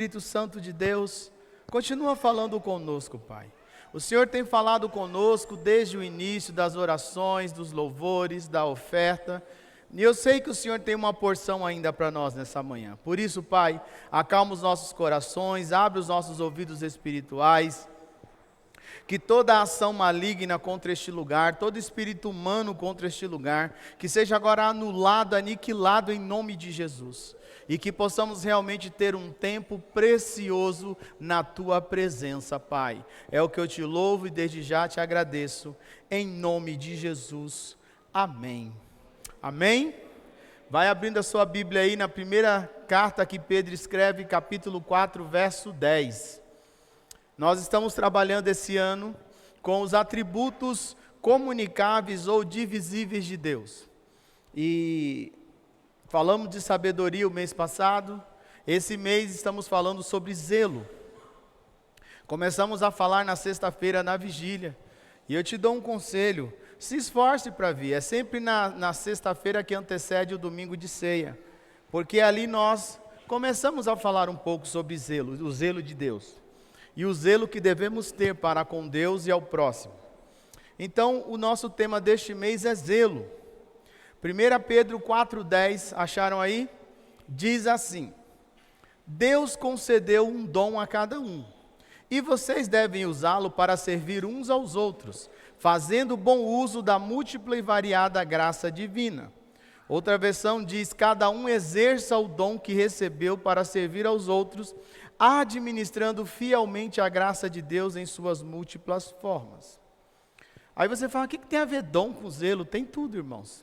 Espírito Santo de Deus, continua falando conosco, Pai. O Senhor tem falado conosco desde o início das orações, dos louvores, da oferta. E eu sei que o Senhor tem uma porção ainda para nós nessa manhã. Por isso, Pai, acalma os nossos corações, abre os nossos ouvidos espirituais. Que toda ação maligna contra este lugar, todo espírito humano contra este lugar, que seja agora anulado, aniquilado em nome de Jesus. E que possamos realmente ter um tempo precioso na Tua presença, Pai. É o que eu te louvo e desde já te agradeço, em nome de Jesus. Amém. Amém? Vai abrindo a sua Bíblia aí na primeira carta que Pedro escreve, capítulo 4, verso 10. Nós estamos trabalhando esse ano com os atributos comunicáveis ou divisíveis de Deus. E falamos de sabedoria o mês passado. Esse mês estamos falando sobre zelo. Começamos a falar na sexta-feira na vigília. E eu te dou um conselho, se esforce para vir. É sempre na sexta-feira que antecede o domingo de ceia. Porque ali nós começamos a falar um pouco sobre zelo, o zelo de Deus. E o zelo que devemos ter para com Deus e ao próximo. Então, o nosso tema deste mês é zelo. 1 Pedro 4,10, acharam aí? Diz assim: Deus concedeu um dom a cada um, e vocês devem usá-lo para servir uns aos outros, fazendo bom uso da múltipla e variada graça divina. Outra versão diz: cada um exerça o dom que recebeu para servir aos outros, administrando fielmente a graça de Deus em suas múltiplas formas. Aí você fala, o que tem a ver dom com zelo? Tem tudo, irmãos.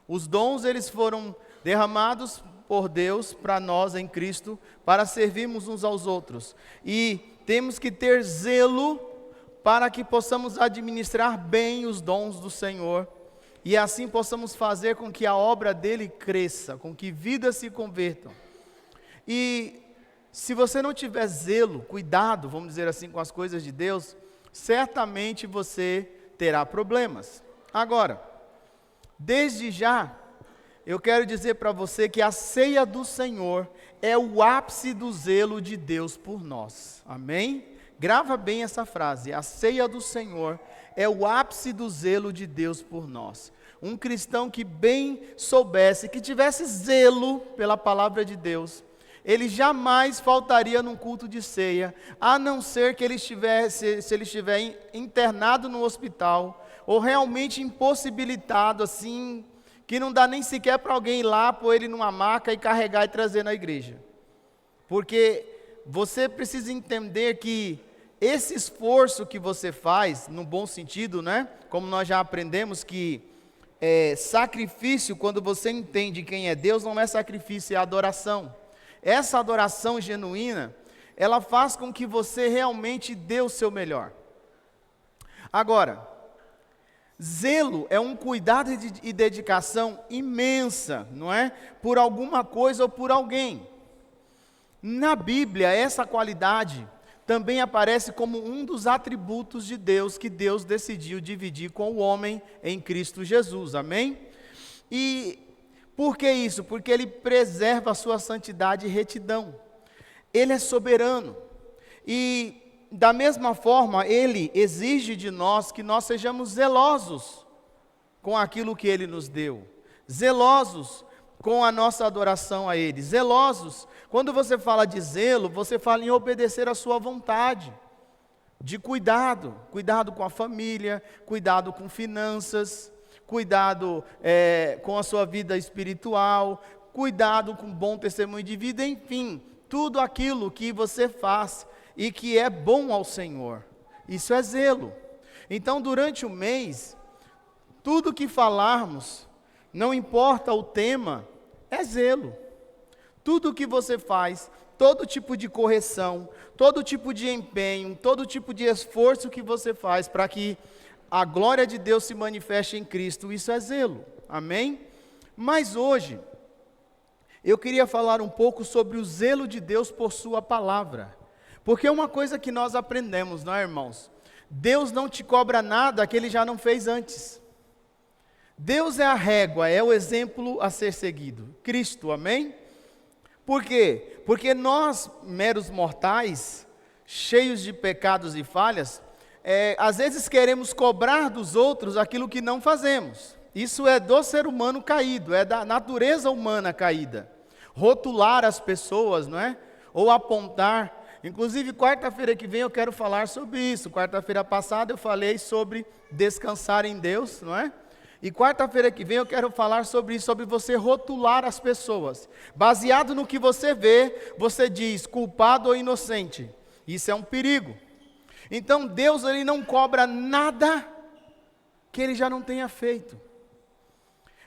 Os dons, eles foram derramados por Deus para nós em Cristo, para servirmos uns aos outros. E temos que ter zelo para que possamos administrar bem os dons do Senhor. E assim possamos fazer com que a obra dele cresça, com que vidas se convertam. E se você não tiver zelo, cuidado, vamos dizer assim, com as coisas de Deus, certamente você terá problemas. Agora, desde já, eu quero dizer para você que a ceia do Senhor é o ápice do zelo de Deus por nós. Amém? Grava bem essa frase, a ceia do Senhor é o ápice do zelo de Deus por nós. Um cristão que bem soubesse, que tivesse zelo pela palavra de Deus, ele jamais faltaria num culto de ceia, a não ser que ele estivesse, se ele estiver internado no hospital, ou realmente impossibilitado assim, que não dá nem sequer para alguém ir lá, pôr ele numa maca e carregar e trazer na igreja. Porque você precisa entender que esse esforço que você faz, no bom sentido, né? Como nós já aprendemos que sacrifício, quando você entende quem é Deus, não é sacrifício, é adoração. Essa adoração genuína, ela faz com que você realmente dê o seu melhor. Agora, zelo é um cuidado e dedicação imensa, não é? Por alguma coisa ou por alguém. Na Bíblia, essa qualidade também aparece como um dos atributos de Deus que Deus decidiu dividir com o homem em Cristo Jesus, amém? E por que isso? Porque Ele preserva a sua santidade e retidão. Ele é soberano. E da mesma forma, Ele exige de nós que nós sejamos zelosos com aquilo que Ele nos deu. Zelosos com a nossa adoração a Ele. Zelosos. Quando você fala de zelo, você fala em obedecer à sua vontade. De cuidado. Cuidado com a família, cuidado com finanças, cuidado com a sua vida espiritual, cuidado com bom testemunho de vida, enfim, tudo aquilo que você faz e que é bom ao Senhor. Isso é zelo. Então, durante o mês, tudo que falarmos, não importa o tema, é zelo. Tudo que você faz, todo tipo de correção, todo tipo de empenho, todo tipo de esforço que você faz para que a glória de Deus se manifeste em Cristo, isso é zelo, amém? Mas hoje, eu queria falar um pouco sobre o zelo de Deus por sua palavra, porque é uma coisa que nós aprendemos, não é, irmãos? Deus não te cobra nada que Ele já não fez antes. Deus é a régua, é o exemplo a ser seguido, Cristo, amém? Por quê? Porque nós, meros mortais, cheios de pecados e falhas, às vezes queremos cobrar dos outros aquilo que não fazemos. Isso é do ser humano caído, é da natureza humana caída. Rotular as pessoas, não é? Ou apontar. Inclusive, quarta-feira que vem eu quero falar sobre isso. Quarta-feira passada eu falei sobre descansar em Deus, não é? E quarta-feira que vem eu quero falar sobre isso, sobre você rotular as pessoas. Baseado no que você vê, você diz culpado ou inocente. Isso é um perigo. Então Deus, ele não cobra nada que ele já não tenha feito.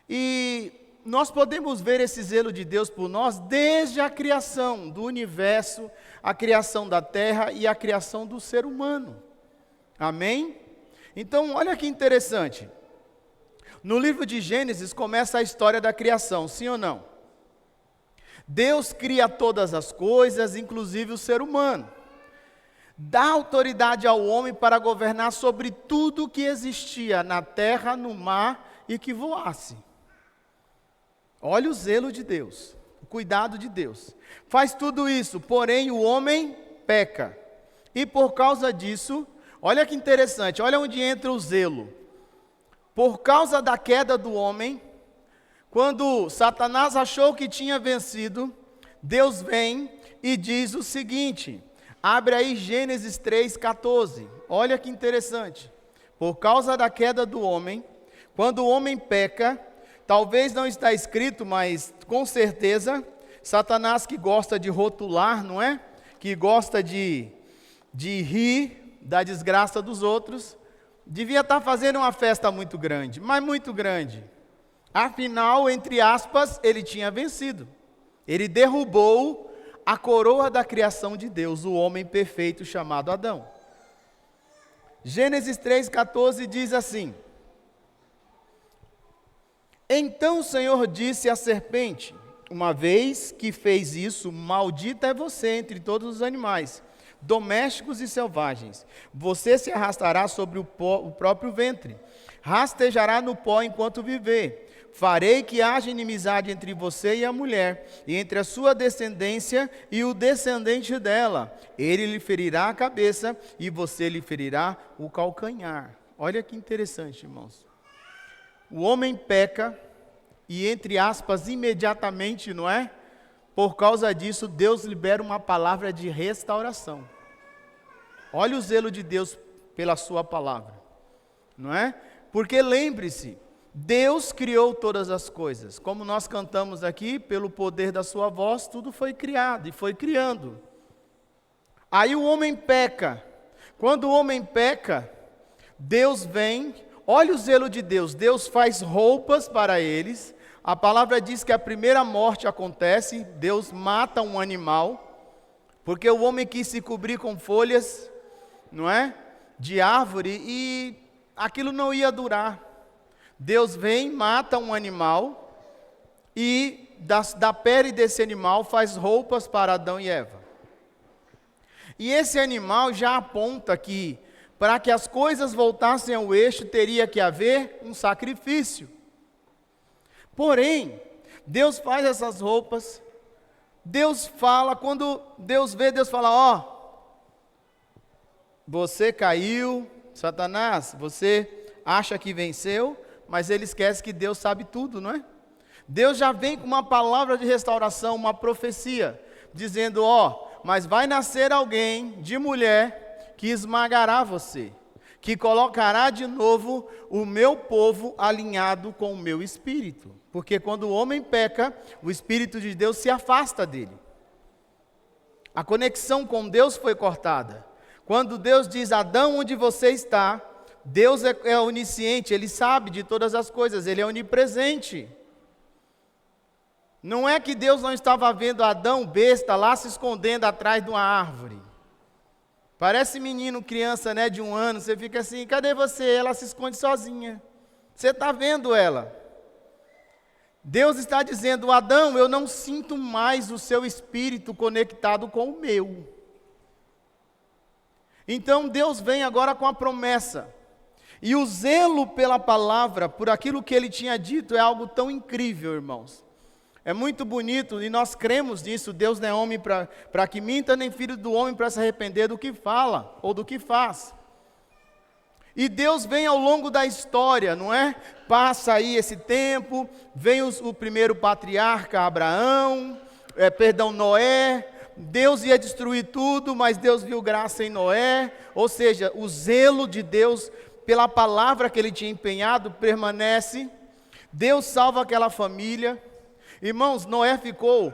E nós podemos ver esse zelo de Deus por nós desde a criação do universo, a criação da terra e a criação do ser humano. Amém? Então, olha que interessante. No livro de Gênesis começa a história da criação, sim ou não? Deus cria todas as coisas, inclusive o ser humano. Dá autoridade ao homem para governar sobre tudo que existia na terra, no mar e que voasse. Olha o zelo de Deus, o cuidado de Deus. Faz tudo isso, porém o homem peca. E por causa disso, olha que interessante, olha onde entra o zelo. Por causa da queda do homem, quando Satanás achou que tinha vencido, Deus vem e diz o seguinte, abre aí Gênesis 3,14, olha que interessante. Por causa da queda do homem, quando o homem peca, talvez não está escrito, mas com certeza, Satanás que gosta de rotular, não é? Que gosta de rir da desgraça dos outros, devia estar fazendo uma festa muito grande, mas muito grande. Afinal, entre aspas, ele tinha vencido. Ele derrubou a coroa da criação de Deus, o homem perfeito chamado Adão. Gênesis 3,14 diz assim: Então o Senhor disse à serpente, uma vez que fez isso, maldita é você entre todos os animais, domésticos e selvagens. Você se arrastará sobre o próprio ventre, rastejará no pó enquanto viver. Farei que haja inimizade entre você e a mulher, e entre a sua descendência e o descendente dela. Ele lhe ferirá a cabeça, e você lhe ferirá o calcanhar. Olha que interessante, irmãos. O homem peca, e entre aspas, imediatamente, não é? Por causa disso, Deus libera uma palavra de restauração. Olha o zelo de Deus pela sua palavra, não é? Porque lembre-se, Deus criou todas as coisas. Como nós cantamos aqui, pelo poder da sua voz, tudo foi criado e foi criando. Aí o homem peca. Quando o homem peca, Deus vem, olha o zelo de Deus. Deus faz roupas para eles. A palavra diz que a primeira morte acontece, Deus mata um animal, porque o homem quis se cobrir com folhas, não é? De árvore, e aquilo não ia durar. Deus vem, mata um animal, e da pele desse animal faz roupas para Adão e Eva. E esse animal já aponta que, para que as coisas voltassem ao eixo, teria que haver um sacrifício. Porém, Deus faz essas roupas, Deus fala, quando Deus vê, Deus fala, ó, você caiu, Satanás, você acha que venceu, mas ele esquece que Deus sabe tudo, não é? Deus já vem com uma palavra de restauração, uma profecia, dizendo, ó, mas vai nascer alguém de mulher que esmagará você, que colocará de novo o meu povo alinhado com o meu espírito. Porque quando o homem peca, o Espírito de Deus se afasta dele. A conexão com Deus foi cortada. Quando Deus diz, Adão, onde você está? Deus é onisciente, Ele sabe de todas as coisas, Ele é onipresente. Não é que Deus não estava vendo Adão besta lá se escondendo atrás de uma árvore. Parece menino, criança, né, de 1 ano, você fica assim, cadê você? Ela se esconde sozinha. Você está vendo ela. Deus está dizendo, Adão, eu não sinto mais o seu espírito conectado com o meu. Então Deus vem agora com a promessa. E o zelo pela palavra, por aquilo que Ele tinha dito, é algo tão incrível, irmãos. É muito bonito e nós cremos nisso. Deus não é homem para que minta, nem filho do homem para se arrepender do que fala ou do que faz. E Deus vem ao longo da história, não é? Passa aí esse tempo, vem o primeiro patriarca Abraão, Noé. Deus ia destruir tudo, mas Deus viu graça em Noé. Ou seja, o zelo de Deus pela palavra que ele tinha empenhado permanece. Deus salva aquela família. Irmãos, Noé ficou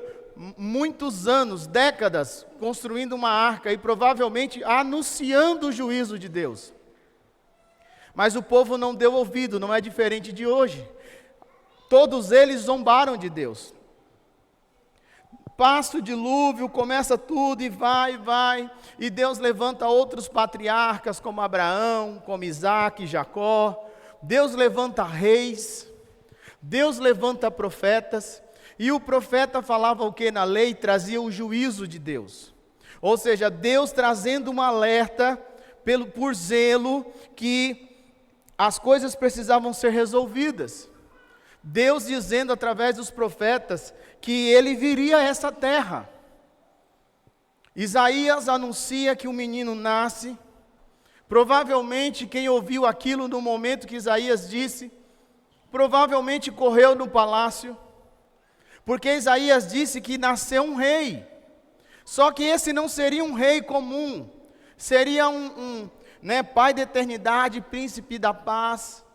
muitos anos, décadas, construindo uma arca e provavelmente anunciando o juízo de Deus. Mas o povo não deu ouvido, não é diferente de hoje. Todos eles zombaram de Deus. Passa o dilúvio, começa tudo e vai. E Deus levanta outros patriarcas como Abraão, como Isaac, Jacó. Deus levanta reis. Deus levanta profetas. E o profeta falava o que na lei? Trazia o juízo de Deus. Ou seja, Deus trazendo um alerta por zelo que as coisas precisavam ser resolvidas. Deus dizendo através dos profetas que ele viria a essa terra. Isaías anuncia que um menino nasce. Provavelmente quem ouviu aquilo no momento que Isaías disse, provavelmente correu no palácio, porque Isaías disse que nasceu um rei. Só que esse não seria um rei comum, seria Pai da eternidade, príncipe da paz,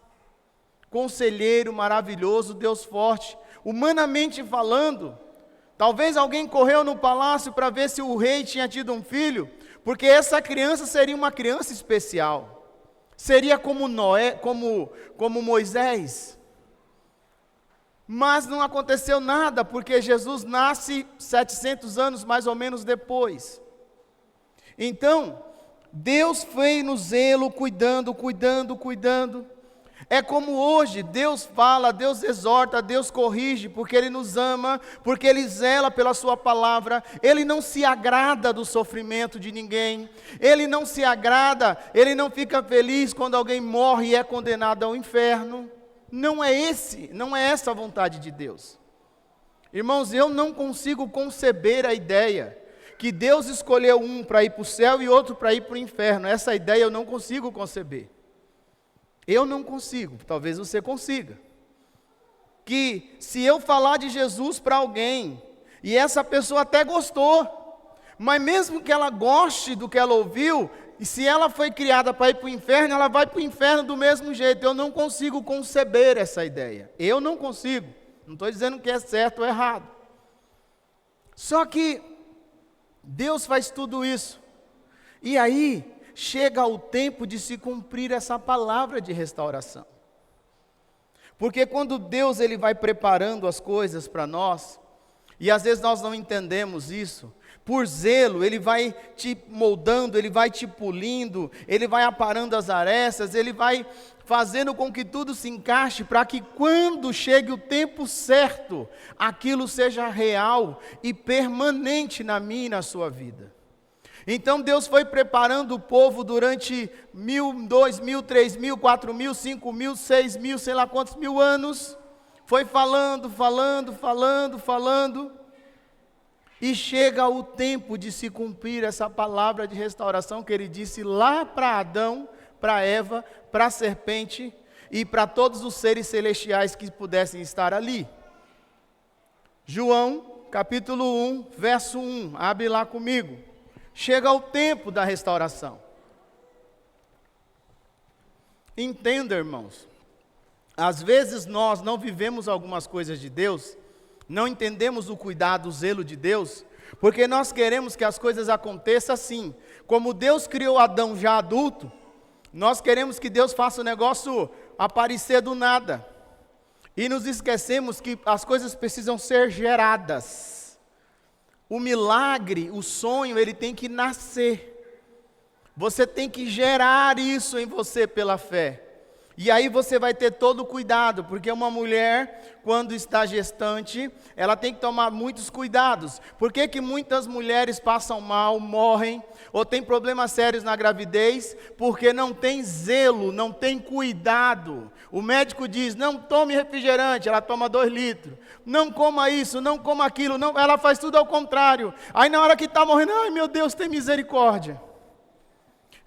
conselheiro maravilhoso, Deus forte. Humanamente falando, talvez alguém correu no palácio para ver se o rei tinha tido um filho, porque essa criança seria uma criança especial, seria como Noé, como Moisés. Mas não aconteceu nada, porque Jesus nasce 700 anos mais ou menos depois. Então, Deus foi no zelo, cuidando. É como hoje, Deus fala, Deus exorta, Deus corrige, porque Ele nos ama, porque Ele zela pela sua palavra. Ele não se agrada do sofrimento de ninguém. Ele não se agrada, Ele não fica feliz quando alguém morre e é condenado ao inferno. Não é essa a vontade de Deus. Irmãos, eu não consigo conceber a ideia que Deus escolheu um para ir para o céu e outro para ir para o inferno. Essa ideia eu não consigo conceber. Eu não consigo, talvez você consiga. Que se eu falar de Jesus para alguém, e essa pessoa até gostou, mas mesmo que ela goste do que ela ouviu, e se ela foi criada para ir para o inferno, ela vai para o inferno do mesmo jeito. Eu não consigo conceber essa ideia. Eu não consigo. Não estou dizendo que é certo ou errado. Só que Deus faz tudo isso. E aí, chega o tempo de se cumprir essa palavra de restauração. Porque quando Deus ele vai preparando as coisas para nós, e às vezes nós não entendemos isso, por zelo, Ele vai te moldando, Ele vai te polindo, Ele vai aparando as arestas, Ele vai fazendo com que tudo se encaixe, para que quando chegue o tempo certo, aquilo seja real e permanente na minha e na sua vida. Então Deus foi preparando o povo durante 1.000, 2.000, 3.000, 4.000, 5.000, 6.000, sei lá quantos mil anos, foi falando, e chega o tempo de se cumprir essa palavra de restauração que Ele disse lá para Adão, para Eva, para a serpente e para todos os seres celestiais que pudessem estar ali. João, capítulo 1, verso 1, abre lá comigo. Chega o tempo da restauração. Entenda, irmãos, às vezes nós não vivemos algumas coisas de Deus, não entendemos o cuidado, o zelo de Deus, porque nós queremos que as coisas aconteçam assim. Como Deus criou Adão já adulto, nós queremos que Deus faça o negócio aparecer do nada. E nos esquecemos que as coisas precisam ser geradas. O milagre, o sonho, ele tem que nascer. Você tem que gerar isso em você pela fé. E aí você vai ter todo o cuidado, porque uma mulher, quando está gestante, ela tem que tomar muitos cuidados. Por que que muitas mulheres passam mal, morrem, ou têm problemas sérios na gravidez? Porque não tem zelo, não tem cuidado. O médico diz, não tome refrigerante, ela toma 2 litros. Não coma isso, não coma aquilo, não, ela faz tudo ao contrário. Aí na hora que está morrendo, ai meu Deus, tem misericórdia.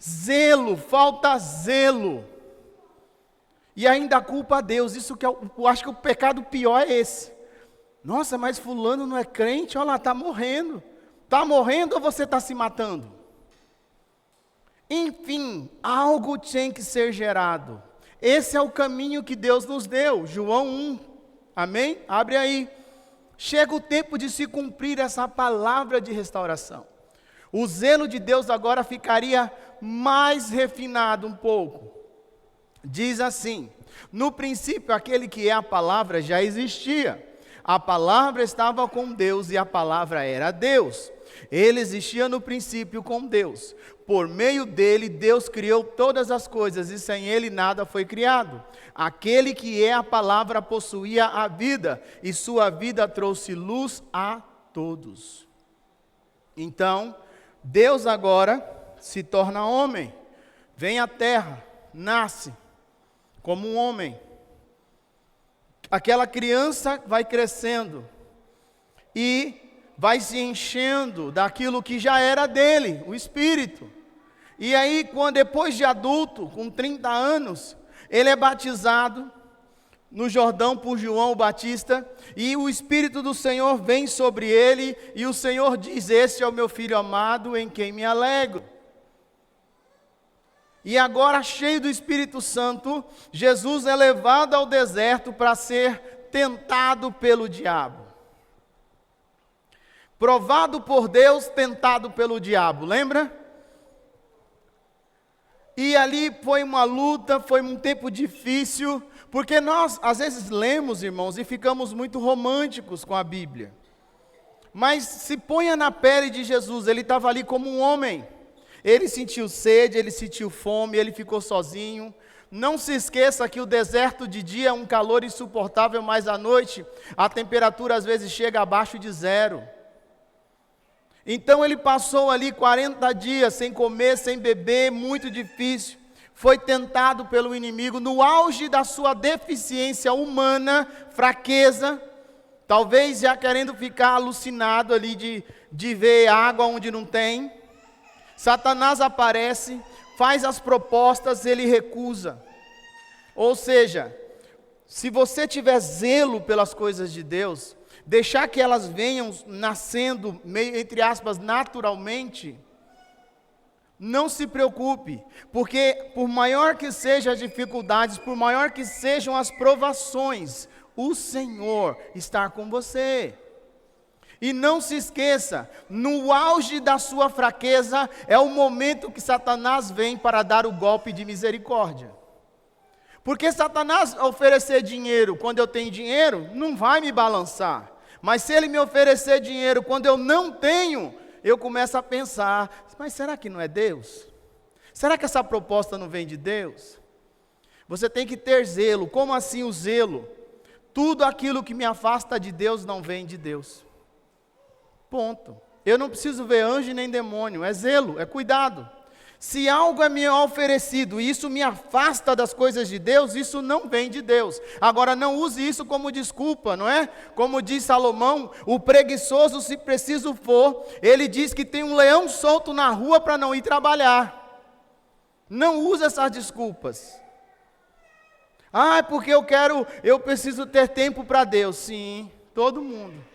Zelo, falta zelo. E ainda culpa a Deus. Isso que eu acho que o pecado pior é esse. Nossa, mas fulano não é crente, olha lá, está morrendo. Está morrendo ou você está se matando? Enfim, algo tem que ser gerado. Esse é o caminho que Deus nos deu. João 1, amém? Abre aí. Chega o tempo de se cumprir essa palavra de restauração. O zelo de Deus agora ficaria mais refinado um pouco. Diz assim, no princípio aquele que é a palavra já existia. A palavra estava com Deus e a palavra era Deus. Ele existia no princípio com Deus. Por meio dele, Deus criou todas as coisas e sem ele nada foi criado. Aquele que é a palavra possuía a vida e sua vida trouxe luz a todos. Então, Deus agora se torna homem, vem à terra, nasce como um homem. Aquela criança vai crescendo e vai se enchendo daquilo que já era dele, o Espírito. E aí, depois de adulto, com 30 anos, ele é batizado no Jordão por João o Batista, e o Espírito do Senhor vem sobre ele, e o Senhor diz, esse é o meu Filho amado, em quem me alegro. E agora, cheio do Espírito Santo, Jesus é levado ao deserto para ser tentado pelo diabo. Provado por Deus, tentado pelo diabo, lembra? E ali foi uma luta, foi um tempo difícil, porque nós às vezes lemos, irmãos, e ficamos muito românticos com a Bíblia. Mas se ponha na pele de Jesus, ele estava ali como um homem. Ele sentiu sede, ele sentiu fome, ele ficou sozinho. Não se esqueça que o deserto de dia é um calor insuportável, mas à noite a temperatura às vezes chega abaixo de 0. Então ele passou ali 40 dias sem comer, sem beber, muito difícil. Foi tentado pelo inimigo no auge da sua deficiência humana, fraqueza, talvez já querendo ficar alucinado ali de ver água onde não tem. Satanás aparece, faz as propostas, ele recusa. Ou seja, se você tiver zelo pelas coisas de Deus, deixar que elas venham nascendo, meio, entre aspas, naturalmente, não se preocupe, porque por maior que sejam as dificuldades, por maior que sejam as provações, o Senhor está com você. E não se esqueça, no auge da sua fraqueza, é o momento que Satanás vem para dar o golpe de misericórdia. Porque Satanás oferecer dinheiro quando eu tenho dinheiro, não vai me balançar. Mas se ele me oferecer dinheiro quando eu não tenho, eu começo a pensar, mas será que não é Deus? Será que essa proposta não vem de Deus? Você tem que ter zelo. Como assim o zelo? Tudo aquilo que me afasta de Deus não vem de Deus. Ponto. Eu não preciso ver anjo nem demônio, é zelo, é cuidado. Se algo é me oferecido e isso me afasta das coisas de Deus, isso não vem de Deus. Agora não use isso como desculpa, não é? Como diz Salomão, o preguiçoso, se preciso for, ele diz que tem um leão solto na rua para não ir trabalhar. Não use essas desculpas. Ah, porque eu preciso ter tempo para Deus. Sim, todo mundo.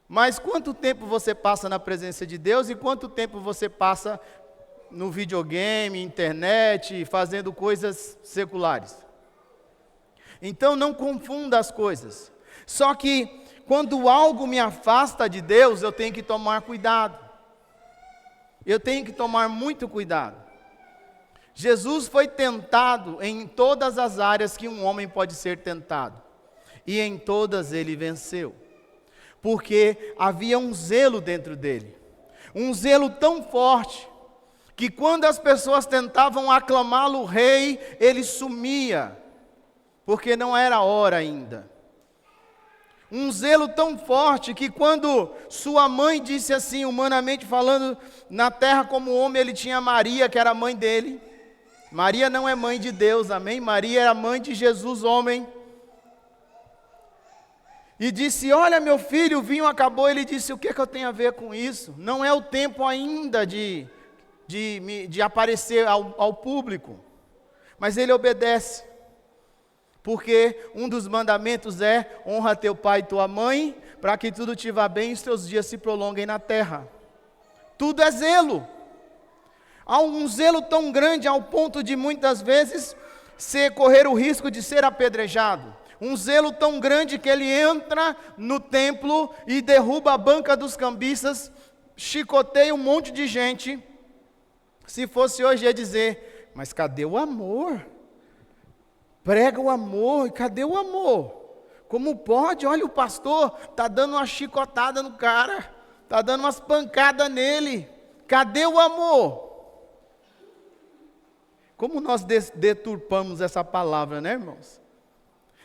Mas quanto tempo você passa na presença de Deus e quanto tempo você passa no videogame, internet, fazendo coisas seculares? Então não confunda as coisas. Só que quando algo me afasta de Deus, eu tenho que tomar cuidado. Eu tenho que tomar muito cuidado. Jesus foi tentado em todas as áreas que um homem pode ser tentado. E em todas ele venceu. Porque havia um zelo dentro dele. Um zelo tão forte que quando as pessoas tentavam aclamá-lo rei, ele sumia, porque não era hora ainda. Um zelo tão forte que quando sua mãe disse assim, humanamente falando, na terra como homem, ele tinha Maria, que era a mãe dele. Maria não é mãe de Deus, amém? Maria era mãe de Jesus, homem. E disse, olha meu filho, o vinho acabou. Ele disse, o que eu tenho a ver com isso? Não é o tempo ainda de aparecer ao público. Mas ele obedece. Porque um dos mandamentos é, honra teu pai e tua mãe, para que tudo te vá bem e os teus dias se prolonguem na terra. Tudo é zelo. Há um zelo tão grande ao ponto de muitas vezes correr o risco de ser apedrejado. Um zelo tão grande que ele entra no templo e derruba a banca dos cambistas, chicoteia um monte de gente. Se fosse hoje ia dizer, mas cadê o amor? Prega o amor, e cadê o amor? Como pode? Olha o pastor, está dando uma chicotada no cara, está dando umas pancadas nele. Cadê o amor? Como nós deturpamos essa palavra, né, irmãos?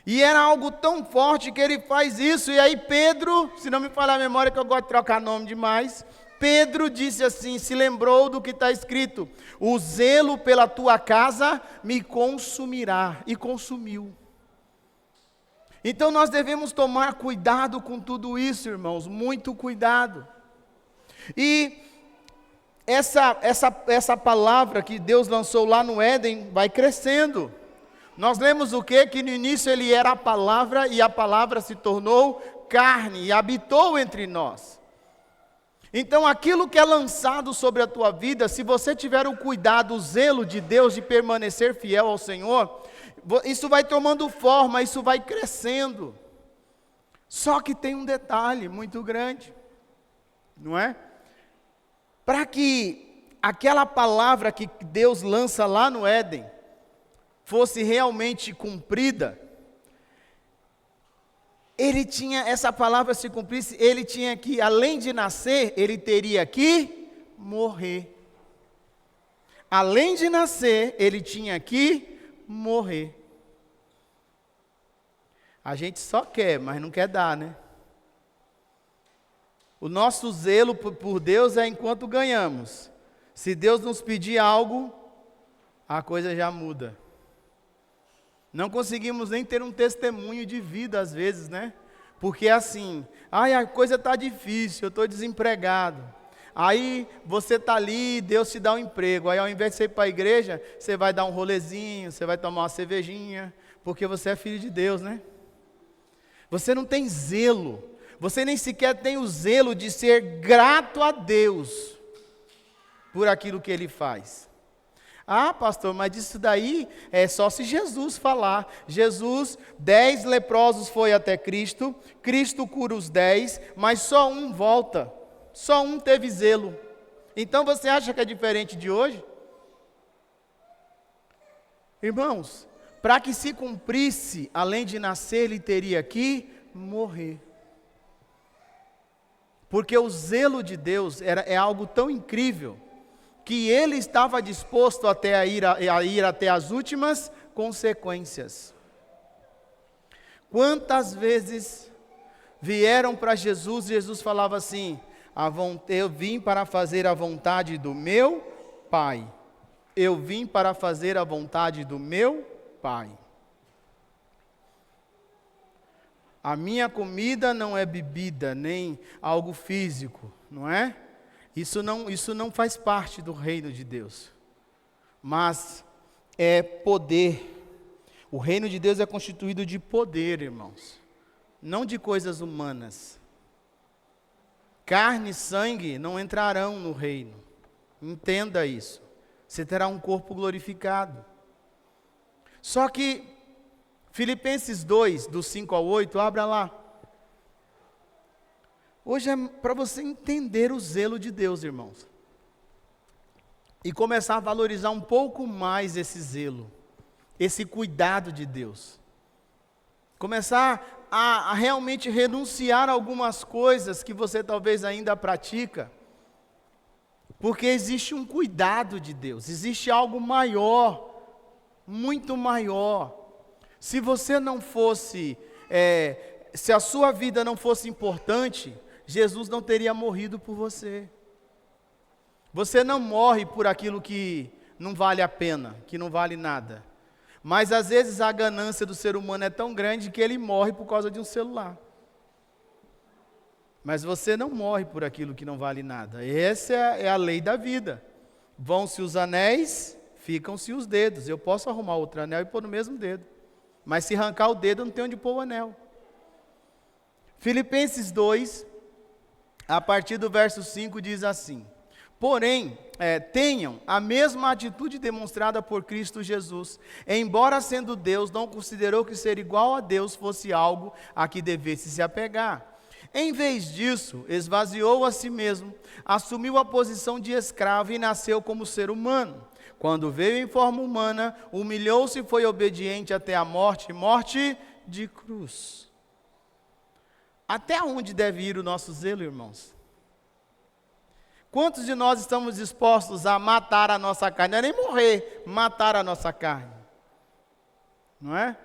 E era algo tão forte que ele faz isso. E aí Pedro, se não me falhar a memória, que eu gosto de trocar nome demais, Pedro disse assim, se lembrou do que está escrito, o zelo pela tua casa me consumirá, e consumiu. Então nós devemos tomar cuidado com tudo isso, irmãos, muito cuidado. E essa palavra que Deus lançou lá no Éden vai crescendo. Nós lemos o quê? Que no início ele era a palavra, e a palavra se tornou carne, e habitou entre nós. Então aquilo que é lançado sobre a tua vida, se você tiver o cuidado, o zelo de Deus de permanecer fiel ao Senhor, isso vai tomando forma, isso vai crescendo. Só que tem um detalhe muito grande, não é? Para que aquela palavra que Deus lança lá no Éden fosse realmente cumprida, essa palavra se cumprisse, ele tinha que, além de nascer, ele teria que morrer. Além de nascer, ele tinha que morrer. A gente só quer, mas não quer dar, né? O nosso zelo por Deus é enquanto ganhamos. Se Deus nos pedir algo, a coisa já muda. Não conseguimos nem ter um testemunho de vida às vezes, né? Porque assim, a coisa está difícil, eu estou desempregado. Aí você está ali, Deus te dá um emprego. Aí ao invés de você ir para a igreja, você vai dar um rolezinho, você vai tomar uma cervejinha, porque você é filho de Deus, né? Você não tem zelo, você nem sequer tem o zelo de ser grato a Deus por aquilo que Ele faz. Ah, pastor, mas isso daí é só se Jesus falar. Jesus, 10 leprosos foi até Cristo, Cristo cura os 10, mas só um volta, só um teve zelo. Então você acha que é diferente de hoje? Irmãos, para que se cumprisse, além de nascer, ele teria que morrer. Porque o zelo de Deus é algo tão incrível, que ele estava disposto até a ir até as últimas consequências. Quantas vezes vieram para Jesus, Jesus falava assim, eu vim para fazer a vontade do meu Pai. Eu vim para fazer a vontade do meu Pai. A minha comida não é bebida, nem algo físico, não é? Isso não faz parte do reino de Deus, mas é poder. O reino de Deus é constituído de poder, irmãos, não de coisas humanas. Carne e sangue não entrarão no reino, entenda isso. Você terá um corpo glorificado. Só que, Filipenses 2, do 5 ao 8, abra lá. Hoje é para você entender o zelo de Deus, irmãos. E começar a valorizar um pouco mais esse zelo, esse cuidado de Deus. Começar a realmente renunciar a algumas coisas que você talvez ainda pratica, Porque existe um cuidado de Deus, existe algo maior, muito maior. Se você não fosse, se a sua vida não fosse importante, Jesus não teria morrido por você. Você não morre por aquilo que não vale a pena, que não vale nada. Mas às vezes a ganância do ser humano é tão grande que ele morre por causa de um celular. Mas você não morre por aquilo que não vale nada. Essa é a lei da vida. Vão-se os anéis, ficam-se os dedos. Eu posso arrumar outro anel e pôr no mesmo dedo. Mas se arrancar o dedo, não tem onde pôr o anel. Filipenses 2, a partir do verso 5, diz assim: porém, tenham a mesma atitude demonstrada por Cristo Jesus. Embora sendo Deus, não considerou que ser igual a Deus fosse algo a que devesse se apegar. Em vez disso, esvaziou a si mesmo, assumiu a posição de escravo e nasceu como ser humano. Quando veio em forma humana, humilhou-se e foi obediente até a morte, morte de cruz. Até onde deve ir o nosso zelo, irmãos? Quantos de nós estamos dispostos a matar a nossa carne? Não é nem morrer, matar a nossa carne. Não é?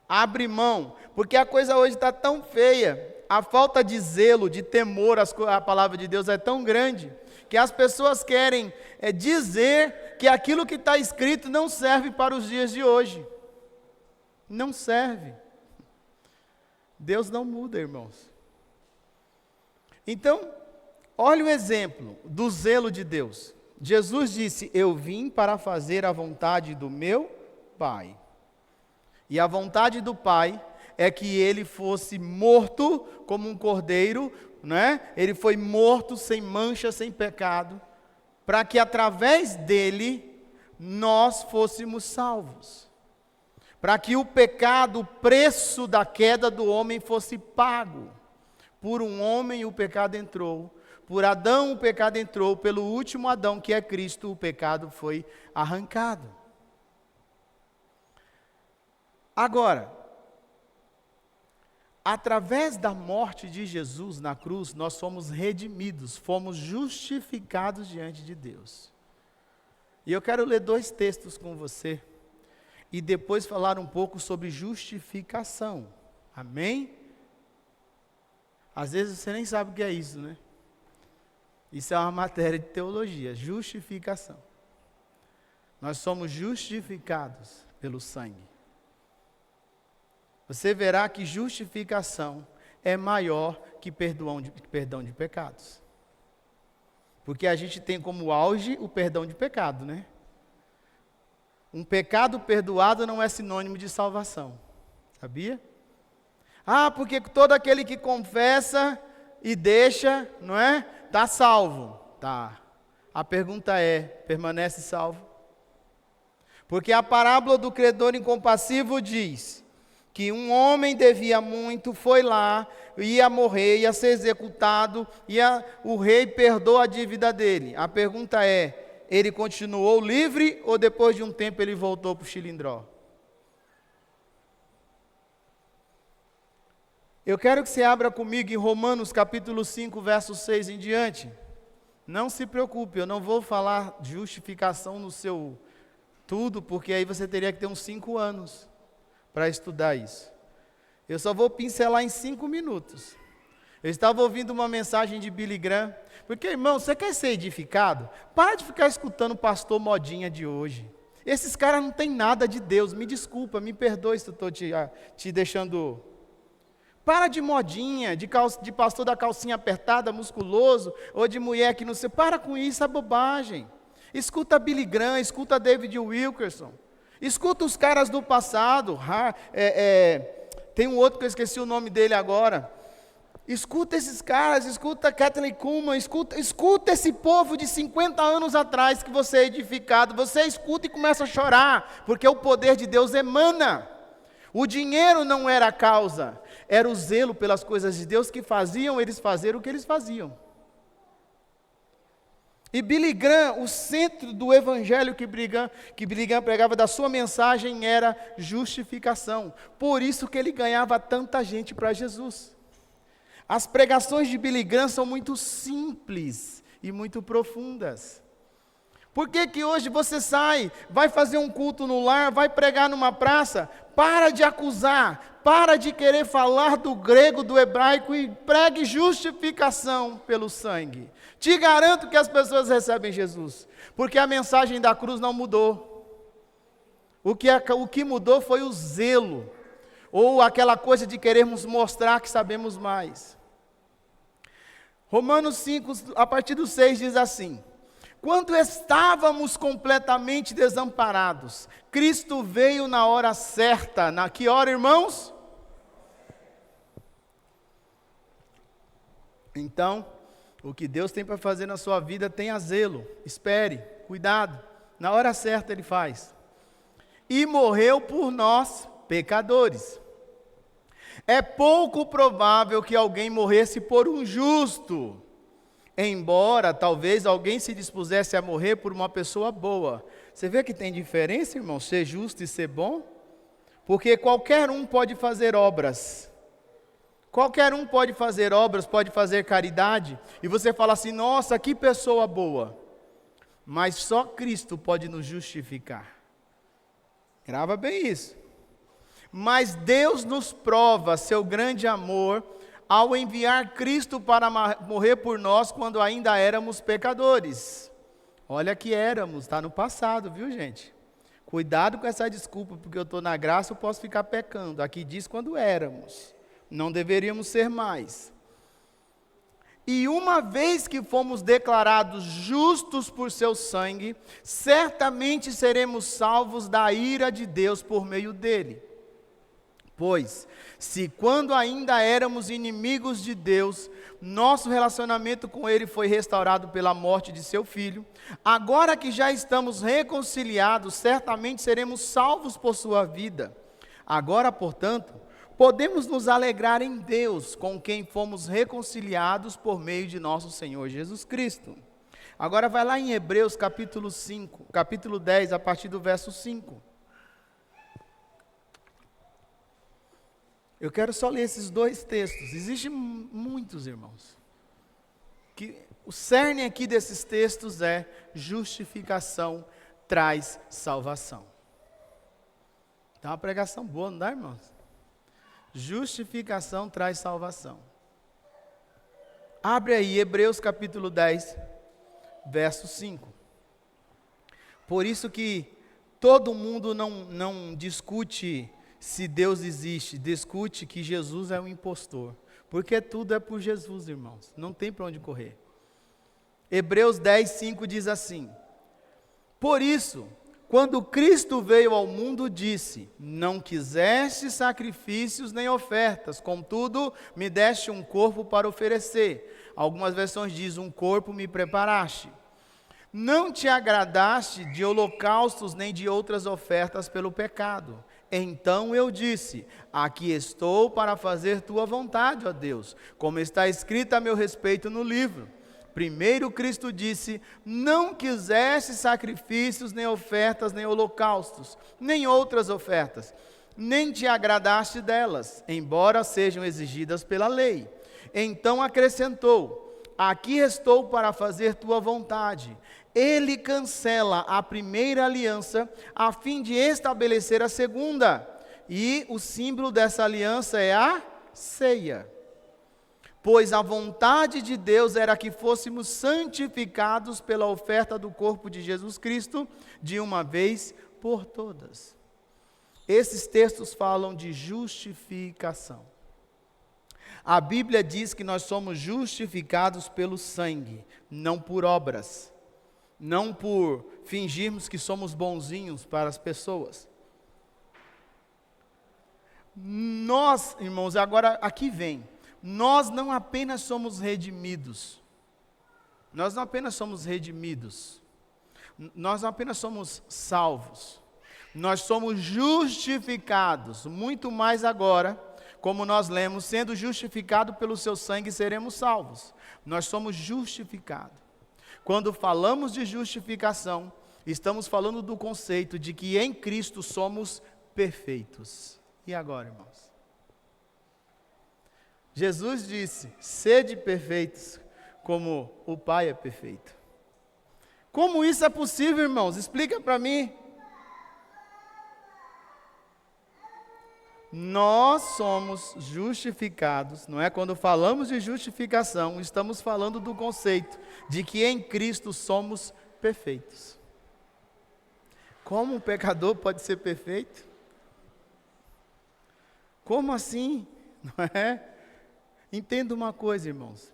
Abre mão, porque a coisa hoje está tão feia. A falta de zelo, de temor à palavra de Deus é tão grande, que as pessoas querem dizer que aquilo que está escrito não serve para os dias de hoje. Não serve. Deus não muda, irmãos. Então, olha o exemplo do zelo de Deus. Jesus disse: eu vim para fazer a vontade do meu Pai. E a vontade do Pai é que ele fosse morto como um cordeiro, né? Ele foi morto sem mancha, sem pecado, para que através dele nós fôssemos salvos. Para que o pecado, o preço da queda do homem fosse pago. Por um homem o pecado entrou, por Adão o pecado entrou, pelo último Adão, que é Cristo, o pecado foi arrancado. Agora, através da morte de Jesus na cruz, nós fomos redimidos, fomos justificados diante de Deus. E eu quero ler 2 textos com você, e depois falar um pouco sobre justificação. Amém? Às vezes você nem sabe o que é isso, né? Isso é uma matéria de teologia, justificação. Nós somos justificados pelo sangue. Você verá que justificação é maior que perdão de pecados. Porque a gente tem como auge o perdão de pecado, né? Um pecado perdoado não é sinônimo de salvação. Sabia? Ah, porque todo aquele que confessa e deixa, não é? Está salvo. Tá. A pergunta é, permanece salvo? Porque a parábola do credor incompassivo diz que um homem devia muito, foi lá, ia morrer, ia ser executado, o rei perdoa a dívida dele. A pergunta é, ele continuou livre ou depois de um tempo ele voltou para o chilindró? Eu quero que você abra comigo em Romanos capítulo 5, verso 6 em diante. Não se preocupe, eu não vou falar justificação no seu tudo, porque aí você teria que ter uns 5 anos para estudar isso. Eu só vou pincelar em 5 minutos. Eu estava ouvindo uma mensagem de Billy Graham, porque, irmão, você quer ser edificado? Para de ficar escutando o pastor modinha de hoje. Esses caras não têm nada de Deus, me desculpa, me perdoe se eu estou te deixando... Para de modinha, de pastor da calcinha apertada, musculoso, ou de mulher que não sei, para com isso, é bobagem. Escuta Billy Graham, escuta David Wilkerson, escuta os caras do passado, tem um outro que eu esqueci o nome dele agora. Escuta esses caras, escuta Kathleen Kuhlman, escuta esse povo de 50 anos atrás que você é edificado, você escuta e começa a chorar, porque o poder de Deus emana. O dinheiro não era a causa, era o zelo pelas coisas de Deus que faziam eles fazer o que eles faziam. E Billy Graham, o centro do evangelho que Billy Graham pregava da sua mensagem era justificação. Por isso que ele ganhava tanta gente para Jesus. As pregações de Billy Graham são muito simples e muito profundas. Por que que hoje você sai, vai fazer um culto no lar, vai pregar numa praça? Para de acusar, para de querer falar do grego, do hebraico e pregue justificação pelo sangue. Te garanto que as pessoas recebem Jesus, porque a mensagem da cruz não mudou. O que mudou foi o zelo, ou aquela coisa de querermos mostrar que sabemos mais. Romanos 5, a partir do 6 diz assim: quando estávamos completamente desamparados, Cristo veio na hora certa. Na que hora, irmãos? Então, o que Deus tem para fazer na sua vida, tenha zelo, espere, cuidado. Na hora certa Ele faz. E morreu por nós, pecadores. É pouco provável que alguém morresse por um justo, embora talvez alguém se dispusesse a morrer por uma pessoa boa. Você vê que tem diferença, irmão, ser justo e ser bom? Porque qualquer um pode fazer obras. Qualquer um pode fazer obras, pode fazer caridade. E você fala assim, nossa, que pessoa boa. Mas só Cristo pode nos justificar. Grava bem isso. Mas Deus nos prova seu grande amor ao enviar Cristo para morrer por nós quando ainda éramos pecadores. Olha que éramos, está no passado, viu, gente? Cuidado com essa desculpa, porque eu estou na graça, eu posso ficar pecando. Aqui diz quando éramos, não deveríamos ser mais. E uma vez que fomos declarados justos por seu sangue, certamente seremos salvos da ira de Deus por meio dele. Pois, se quando ainda éramos inimigos de Deus, nosso relacionamento com Ele foi restaurado pela morte de seu Filho, agora que já estamos reconciliados, certamente seremos salvos por sua vida. Agora, portanto, podemos nos alegrar em Deus, com quem fomos reconciliados por meio de nosso Senhor Jesus Cristo. Agora vai lá em Hebreus capítulo 5, capítulo 10, a partir do verso 5. Eu quero só ler esses dois textos. Existem muitos, irmãos. O cerne aqui desses textos é justificação traz salvação. Tá uma pregação boa, não dá, irmãos? Justificação traz salvação. Abre aí, Hebreus capítulo 10, verso 5. Por isso que todo mundo não discute se Deus existe, discute que Jesus é um impostor. Porque tudo é por Jesus, irmãos. Não tem para onde correr. Hebreus 10, 5 diz assim: por isso, quando Cristo veio ao mundo, disse: não quiseste sacrifícios nem ofertas, contudo, me deste um corpo para oferecer. Algumas versões dizem: um corpo me preparaste. Não te agradaste de holocaustos nem de outras ofertas pelo pecado. Então eu disse: aqui estou para fazer tua vontade, ó Deus, como está escrito a meu respeito no livro. Primeiro Cristo disse: não quiseste sacrifícios, nem ofertas, nem holocaustos, nem outras ofertas, nem te agradaste delas, embora sejam exigidas pela lei. Então acrescentou: aqui estou para fazer tua vontade. Ele cancela a primeira aliança, a fim de estabelecer a segunda. E o símbolo dessa aliança é a ceia. Pois a vontade de Deus era que fôssemos santificados pela oferta do corpo de Jesus Cristo, de uma vez por todas. Esses textos falam de justificação. A Bíblia diz que nós somos justificados pelo sangue, não por obras. Não por fingirmos que somos bonzinhos para as pessoas. Nós, irmãos, agora aqui vem. Nós não apenas somos redimidos. Nós não apenas somos redimidos. Nós não apenas somos salvos. Nós somos justificados. Muito mais agora, como nós lemos, sendo justificado pelo seu sangue, seremos salvos. Nós somos justificados. Quando falamos de justificação, estamos falando do conceito de que em Cristo somos perfeitos. E agora, irmãos? Jesus disse: sede perfeitos, como o Pai é perfeito. Como isso é possível, irmãos? Explica para mim. Nós somos justificados, não é? Quando falamos de justificação, estamos falando do conceito de que em Cristo somos perfeitos. Como um pecador pode ser perfeito? Como assim? Não é? Entenda uma coisa, irmãos.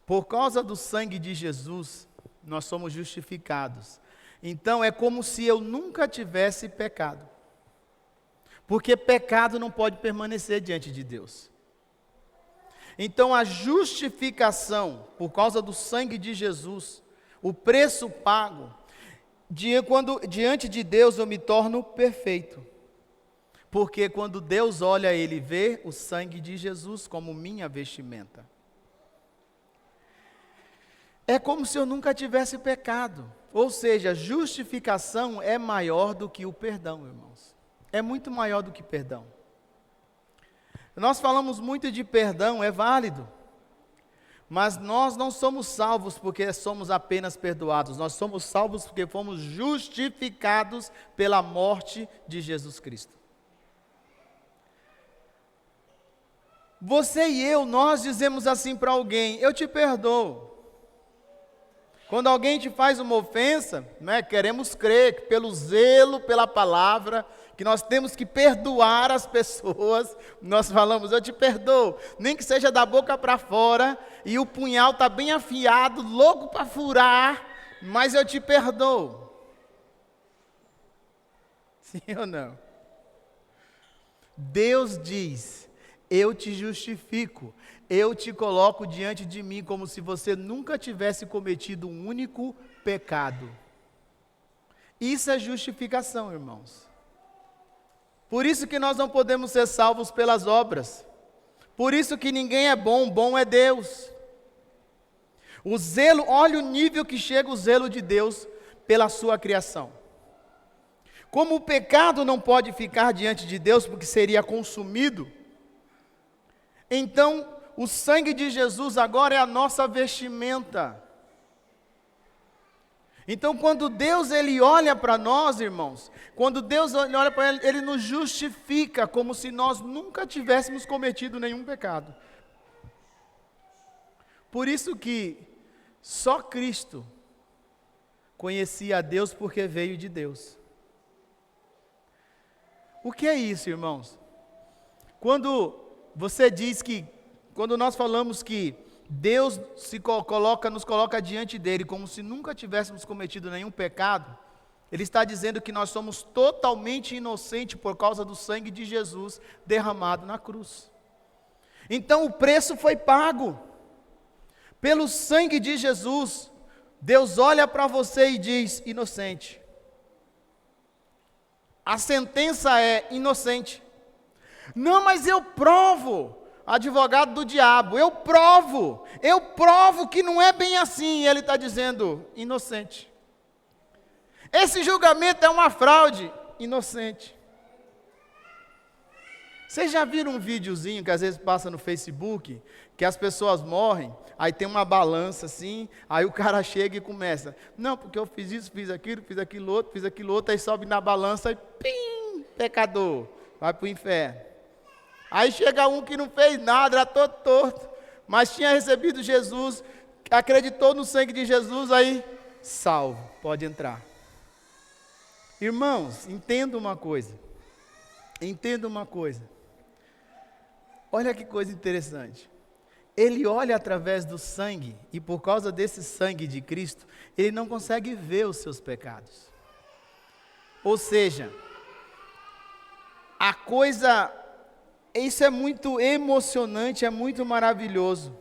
Por causa do sangue de Jesus, nós somos justificados. Então é como se eu nunca tivesse pecado. Porque pecado não pode permanecer diante de Deus. Então a justificação, por causa do sangue de Jesus, o preço pago, quando diante de Deus eu me torno perfeito. Porque quando Deus olha, Ele vê o sangue de Jesus como minha vestimenta. É como se eu nunca tivesse pecado. Ou seja, justificação é maior do que o perdão, irmãos. É muito maior do que perdão. Nós falamos muito de perdão, é válido. Mas nós não somos salvos porque somos apenas perdoados. Nós somos salvos porque fomos justificados pela morte de Jesus Cristo. Você e eu, nós dizemos assim para alguém: eu te perdoo. Quando alguém te faz uma ofensa, né, queremos crer que pelo zelo, pela palavra, que nós temos que perdoar as pessoas, nós falamos: eu te perdoo, nem que seja da boca para fora, e o punhal está bem afiado, louco para furar, mas eu te perdoo. Sim ou não? Deus diz: eu te justifico, eu te coloco diante de mim como se você nunca tivesse cometido um único pecado. Isso é justificação, irmãos. Por isso que nós não podemos ser salvos pelas obras. Por isso que ninguém é bom, bom é Deus. O zelo, olha o nível que chega o zelo de Deus pela sua criação. Como o pecado não pode ficar diante de Deus porque seria consumido, então o sangue de Jesus agora é a nossa vestimenta. Então quando Deus ele olha para nós, irmãos, quando Deus olha para ele nos justifica como se nós nunca tivéssemos cometido nenhum pecado. Por isso que só Cristo conhecia a Deus porque veio de Deus. O que é isso, irmãos? Quando você diz que, quando nós falamos que Deus nos coloca diante dele como se nunca tivéssemos cometido nenhum pecado, ele está dizendo que nós somos totalmente inocentes por causa do sangue de Jesus derramado na cruz. Então o preço foi pago. Pelo sangue de Jesus, Deus olha para você e diz: inocente. A sentença é inocente. Não, mas eu provo, advogado do diabo, eu provo que não é bem assim. Ele está dizendo: inocente. Esse julgamento é uma fraude, inocente. Vocês já viram um videozinho que às vezes passa no Facebook, que as pessoas morrem, aí tem uma balança assim, aí o cara chega e começa: não, porque eu fiz isso, fiz aquilo outro, aí sobe na balança e pim, pecador, vai para o inferno. Aí chega um que não fez nada, era todo torto, mas tinha recebido Jesus, acreditou no sangue de Jesus, aí salvo, pode entrar. Irmãos, entenda uma coisa. Olha que coisa interessante. Ele olha através do sangue, e por causa desse sangue de Cristo, ele não consegue ver os seus pecados. Ou seja, isso é muito emocionante, é muito maravilhoso.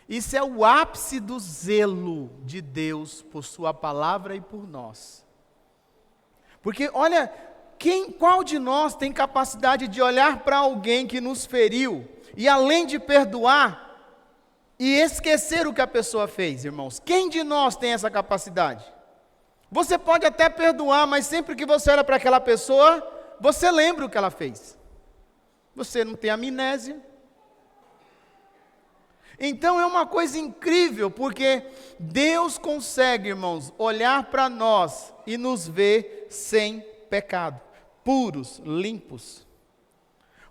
Isso é o ápice do zelo de Deus por sua palavra e por nós. Porque olha, qual de nós tem capacidade de olhar para alguém que nos feriu, e além de perdoar, e esquecer o que a pessoa fez, irmãos? Quem de nós tem essa capacidade? Você pode até perdoar, mas sempre que você olha para aquela pessoa, você lembra o que ela fez. Você não tem amnésia. Então é uma coisa incrível, porque Deus consegue, irmãos, olhar para nós e nos ver sem pecado, puros, limpos.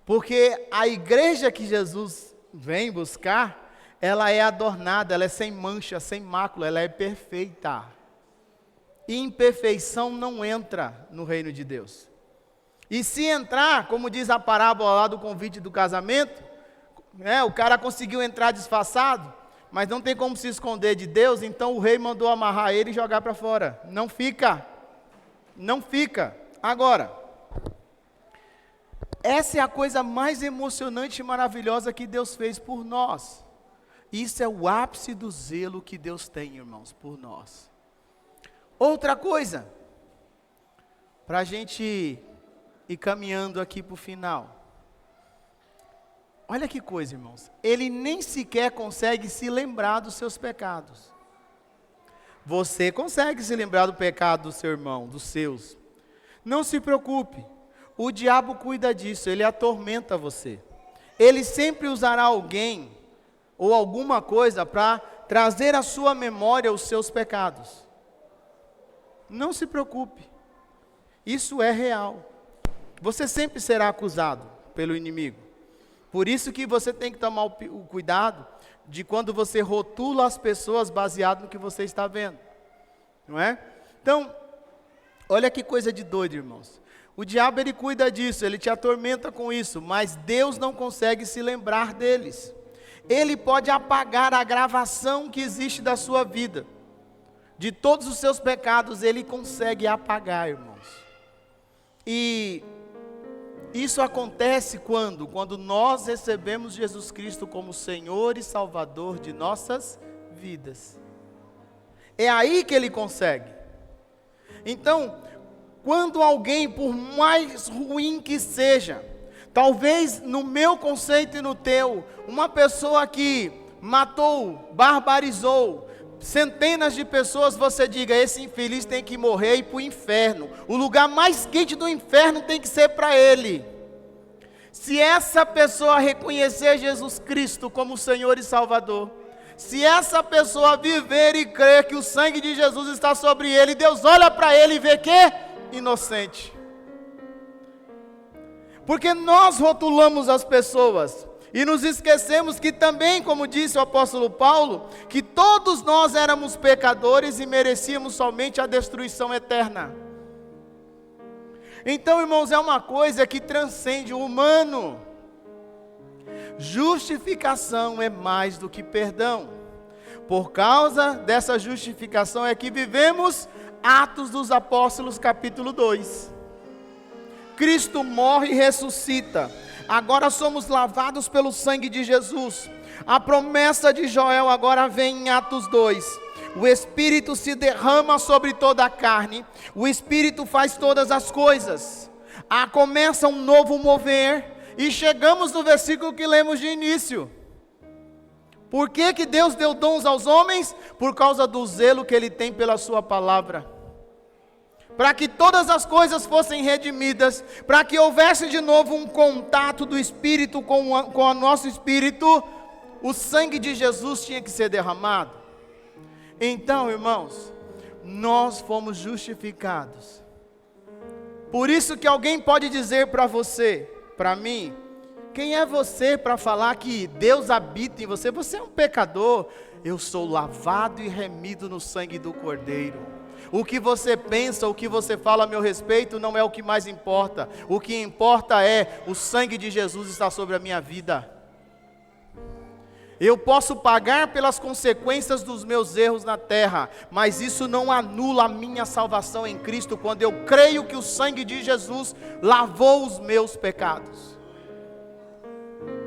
Porque a igreja que Jesus vem buscar, ela é adornada, ela é sem mancha, sem mácula, ela é perfeita. E imperfeição não entra no reino de Deus. E se entrar, como diz a parábola lá do convite do casamento, o cara conseguiu entrar disfarçado, mas não tem como se esconder de Deus, então o rei mandou amarrar ele e jogar para fora. Não fica. Não fica. Agora, essa é a coisa mais emocionante e maravilhosa que Deus fez por nós. Isso é o ápice do zelo que Deus tem, irmãos, por nós. Outra coisa, para a gente ir caminhando aqui para o final. Olha que coisa, irmãos. Ele nem sequer consegue se lembrar dos seus pecados. Você consegue se lembrar do pecado do seu irmão, dos seus. Não se preocupe. O diabo cuida disso, ele atormenta você. Ele sempre usará alguém ou alguma coisa para trazer à sua memória os seus pecados. Não se preocupe. Isso é real. Você sempre será acusado pelo inimigo. Por isso que você tem que tomar o cuidado de quando você rotula as pessoas baseado no que você está vendo. Não é? Então, olha que coisa de doido, irmãos. O diabo, ele cuida disso, ele te atormenta com isso, mas Deus não consegue se lembrar deles. Ele pode apagar a gravação que existe da sua vida. De todos os seus pecados, ele consegue apagar, irmãos. E isso acontece quando? Quando nós recebemos Jesus Cristo como Senhor e Salvador de nossas vidas. É aí que ele consegue. Então, quando alguém, por mais ruim que seja, talvez no meu conceito e no teu, uma pessoa que matou, barbarizou centenas de pessoas, você diga, esse infeliz tem que morrer e ir para o inferno. O lugar mais quente do inferno tem que ser para ele. Se essa pessoa reconhecer Jesus Cristo como Senhor e Salvador, se essa pessoa viver e crer que o sangue de Jesus está sobre ele, Deus olha para ele e vê que inocente. Porque nós rotulamos as pessoas e nos esquecemos que também, como disse o apóstolo Paulo, que todos nós éramos pecadores e merecíamos somente a destruição eterna. Então, irmãos, é uma coisa que transcende o humano. Justificação é mais do que perdão. Por causa dessa justificação é que vivemos Atos dos Apóstolos capítulo 2. Cristo morre e ressuscita. Agora somos lavados pelo sangue de Jesus. A promessa de Joel agora vem em Atos 2. O Espírito se derrama sobre toda a carne. O Espírito faz todas as coisas. Começa um novo mover. E chegamos no versículo que lemos de início. Por que Deus deu dons aos homens? Por causa do zelo que Ele tem pela sua palavra. Para que todas as coisas fossem redimidas, para que houvesse de novo um contato do Espírito com o nosso Espírito, o sangue de Jesus tinha que ser derramado. Então, irmãos, nós fomos justificados. Por isso que alguém pode dizer para você, para mim, quem é você para falar que Deus habita em você? Você é um pecador. Eu sou lavado e remido no sangue do Cordeiro. O que você pensa, o que você fala a meu respeito não é o que mais importa. O que importa é o sangue de Jesus está sobre a minha vida. Eu posso pagar pelas consequências dos meus erros na terra, mas isso não anula a minha salvação em Cristo, quando eu creio que o sangue de Jesus lavou os meus pecados.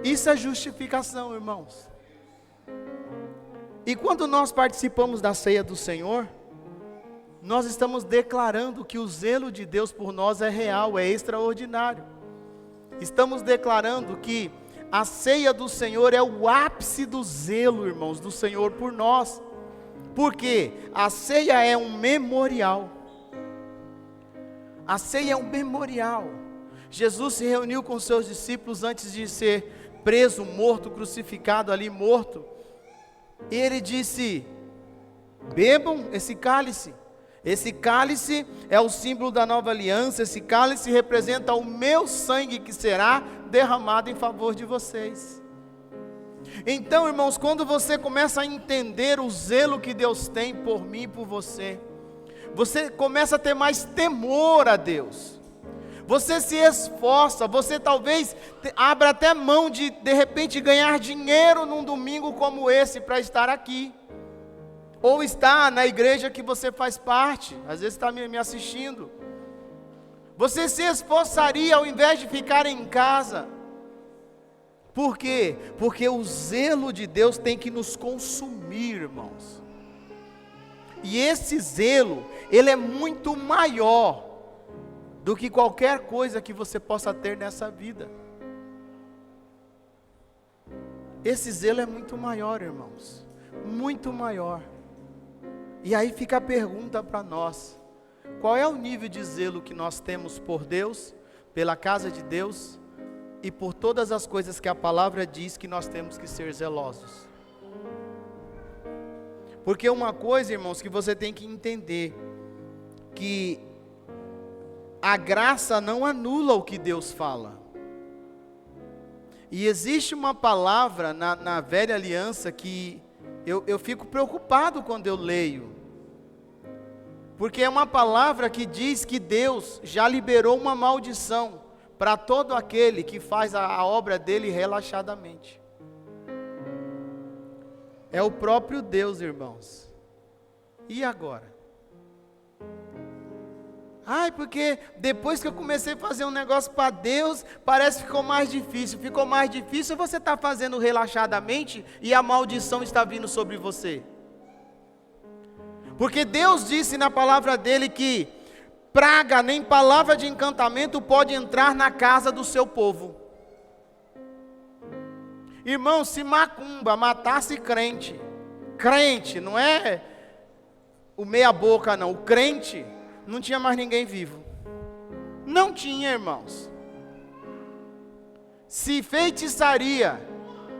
Isso é justificação, irmãos. E quando nós participamos da ceia do Senhor, nós estamos declarando que o zelo de Deus por nós é real, é extraordinário. Estamos declarando que a ceia do Senhor é o ápice do zelo, irmãos, do Senhor por nós. Porque a ceia é um memorial. A ceia é um memorial. Jesus se reuniu com seus discípulos antes de ser preso, morto, crucificado ali, morto. E ele disse: bebam esse cálice. Esse cálice é o símbolo da nova aliança. Esse cálice representa o meu sangue que será derramado em favor de vocês. Então, irmãos, quando você começa a entender o zelo que Deus tem por mim e por você, você começa a ter mais temor a Deus. Você se esforça, você talvez abra até mão de repente ganhar dinheiro num domingo como esse para estar aqui. Ou está na igreja que você faz parte, às vezes está me assistindo. Você se esforçaria ao invés de ficar em casa. Por quê? Porque o zelo de Deus tem que nos consumir, irmãos. E esse zelo, ele é muito maior do que qualquer coisa que você possa ter nessa vida. Esse zelo é muito maior, irmãos. Muito maior. E aí fica a pergunta para nós: qual é o nível de zelo que nós temos por Deus, pela casa de Deus e por todas as coisas que a palavra diz que nós temos que ser zelosos? Porque uma coisa, irmãos, que você tem que entender, que a graça não anula o que Deus fala. E existe uma palavra na velha aliança que eu fico preocupado quando eu leio. Porque é uma palavra que diz que Deus já liberou uma maldição para todo aquele que faz a obra dele relaxadamente. É o próprio Deus, irmãos. E agora? Ai, porque depois que eu comecei a fazer um negócio para Deus, parece que ficou mais difícil. Ficou mais difícil, você está fazendo relaxadamente e a maldição está vindo sobre você. Porque Deus disse na palavra dele que praga nem palavra de encantamento pode entrar na casa do seu povo. Irmão, se macumba matasse crente, não é o meia boca não, o crente, não tinha mais ninguém vivo. Não tinha, irmãos. Se feitiçaria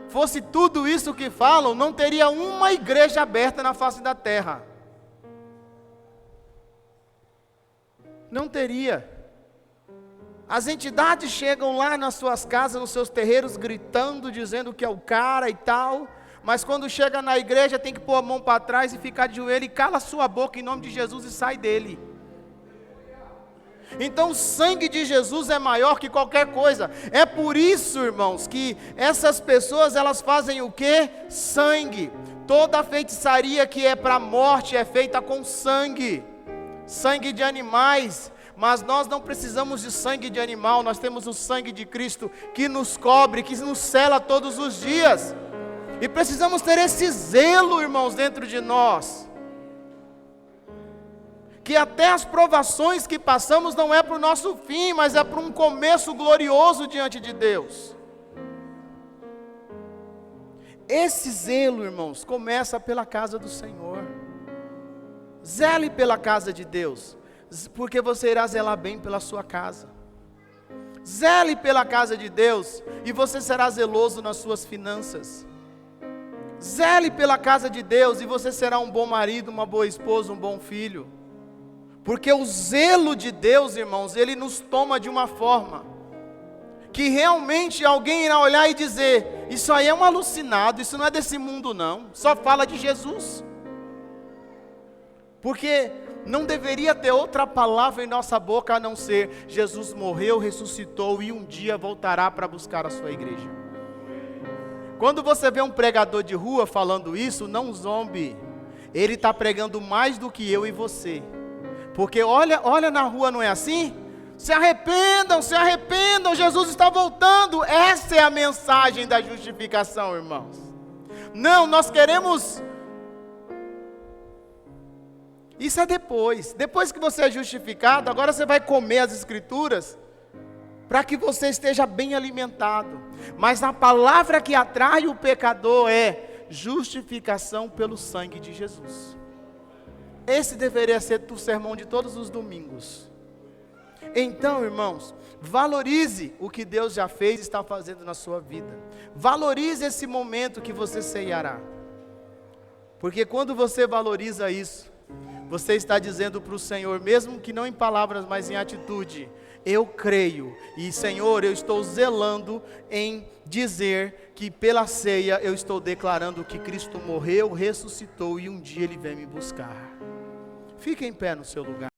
fosse tudo isso que falam, não teria uma igreja aberta na face da terra. Não teria. As entidades chegam lá nas suas casas, nos seus terreiros, gritando, dizendo que é o cara e tal, mas quando chega na igreja tem que pôr a mão para trás e ficar de joelho e cala a sua boca em nome de Jesus e sai dele. Então o sangue de Jesus é maior que qualquer coisa. É por isso, irmãos, que essas pessoas, elas fazem o quê? Sangue. Toda a feitiçaria que é para a morte é feita com sangue. Sangue de animais. Mas nós não precisamos de sangue de animal. Nós temos o sangue de Cristo que nos cobre, que nos sela todos os dias. E precisamos ter esse zelo, irmãos, dentro de nós. Que até as provações que passamos não é para o nosso fim, mas é para um começo glorioso diante de Deus. Esse zelo, irmãos, começa pela casa do Senhor. Zele pela casa de Deus, porque você irá zelar bem pela sua casa. Zele pela casa de Deus, e você será zeloso nas suas finanças. Zele pela casa de Deus, e você será um bom marido, uma boa esposa, um bom filho. Porque o zelo de Deus, irmãos, ele nos toma de uma forma que realmente alguém irá olhar e dizer: isso aí é um alucinado, isso não é desse mundo não, só fala de Jesus. Porque não deveria ter outra palavra em nossa boca a não ser: Jesus morreu, ressuscitou e um dia voltará para buscar a sua igreja. Quando você vê um pregador de rua falando isso, não zombe. Ele está pregando mais do que eu e você. Porque olha na rua, não é assim? Se arrependam, Jesus está voltando. Essa é a mensagem da justificação, irmãos. Não, nós queremos... Isso é depois. Depois que você é justificado, agora você vai comer as escrituras para que você esteja bem alimentado. Mas a palavra que atrai o pecador é justificação pelo sangue de Jesus. Esse deveria ser o sermão de todos os domingos. Então, irmãos, valorize o que Deus já fez e está fazendo na sua vida. Valorize esse momento que você ceiará. Porque quando você valoriza isso, você está dizendo para o Senhor, mesmo que não em palavras, mas em atitude: eu creio, e Senhor, eu estou zelando em dizer que pela ceia eu estou declarando que Cristo morreu, ressuscitou e um dia Ele vem me buscar. Fique em pé no seu lugar.